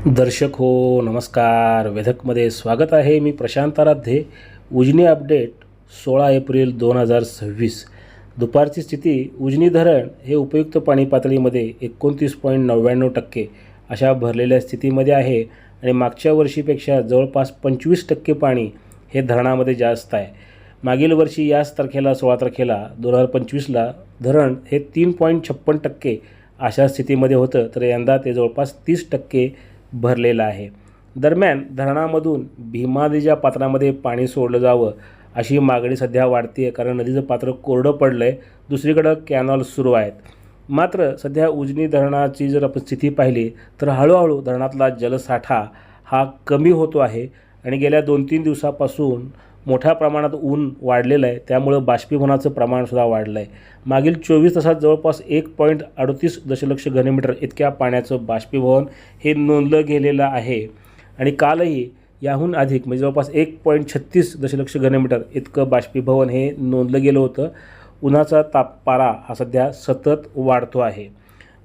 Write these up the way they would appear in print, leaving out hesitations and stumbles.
दर्शक हो नमस्कार. वेधकमध्ये स्वागत आहे. मी प्रशांत आराध्ये. Ujani update 16 April 2026. दुपारची स्थिती. उजनी धरण हे उपयुक्त पाणी पातळीमध्ये 29.99% अशा भरलेल्या स्थितीमध्ये आहे आणि मागच्या वर्षीपेक्षा जवळपास 25% पाणी हे धरणामध्ये जास्त आहे. मागील वर्षी याच तारखेला 16 तारखेला 2025ला धरण हे 3.56% अशा स्थितीमध्ये होतं, तर यंदा ते जवळपास 30% भरलेलं आहे. दरम्यान धरणामधून भीमा नदीच्या पात्रामध्ये पाणी सोडलं जावं अशी मागणी सध्या वाढते आहे, कारण नदीचं पात्र कोरडं पडलं आहे. दुसरीकडं कॅनॉल सुरू आहेत. मात्र सध्या उजनी धरणाची जर आपण स्थिती पाहिली तर हळूहळू धरणातला जलसाठा हा कमी होतो आहे आणि गेल्या 2-3 दिवसापासून मोठ्या प्रमाणात ऊन वाढलेलं आहे, त्यामुळं बाष्पीभवनाचं प्रमाणसुद्धा वाढलं आहे. मागील 24 तासात जवळपास 1.38 दशलक्ष घनमीटर इतक्या पाण्याचं बाष्पीभवन हे नोंदलं गेलेलं आहे आणि कालही याहून अधिक म्हणजे जवळपास 1.36 दशलक्ष घनमीटर इतकं बाष्पीभवन हे नोंदलं गेलं होतं. उन्हाचा पारा हा सध्या सतत वाढतो आहे.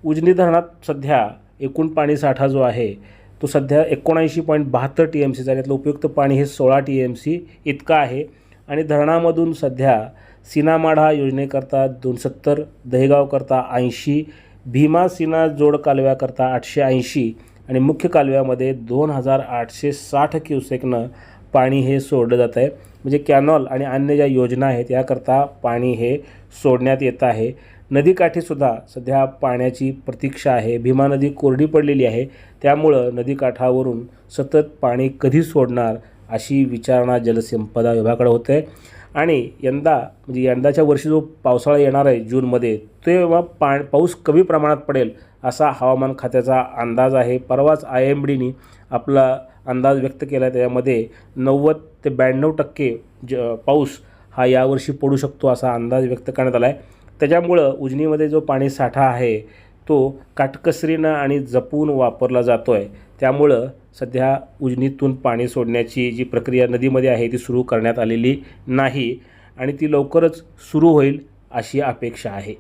उजनी धरणात सध्या एकूण पाणी साठा जो आहे तो सध्या 79.72 TMC आहे. त्यातलं उपयुक्त पाणी हे 16 TMC इतकं आहे आणि धरणामधून सध्या सीना-माढा योजनेकरता 270, दहेगावकरता 80, भीमा सीना जोड कालव्याकरता 880 आणि मुख्य कालव्यामध्ये 2860 क्युसेकनं पाणी हे सोडलं जात आहे. म्हणजे कॅनॉल आणि अन्य ज्या योजना आहेत याकरता पाणी हे सोडण्यात येत आहे. नदीकाठीसुद्धा सध्या पाण्याची प्रतीक्षा आहे. भीमा नदी कोरडी पडलेली आहे, त्यामुळं नदीकाठावरून सतत पाणी कधी सोडणार अशी विचारणा जलसंपदा विभागाकडे होते आहे. आणि यंदाच्या वर्षी जो पावसाळा येणार आहे जूनमध्ये, तेव्हा पाऊस कमी प्रमाणात पडेल असा हवामान खात्याचा अंदाज आहे. परवाच IMDनी आपला अंदाज व्यक्त केला आहे. त्यामध्ये 90 ते 92% पाऊस हा यावर्षी पडू शकतो असा अंदाज व्यक्त करण्यात आला आहे. त्याच्यामुळं उजनीमध्ये जो पाणी साठा आहे तो काटकसरीनं आणि जपून वापरला जातो आहे. त्यामुळं सध्या उजनीतून पाणी सोडण्याची जी प्रक्रिया नदीमध्ये आहे ती सुरू करण्यात आलेली नाही आणि ती लवकरच सुरू होईल अशी अपेक्षा आहे.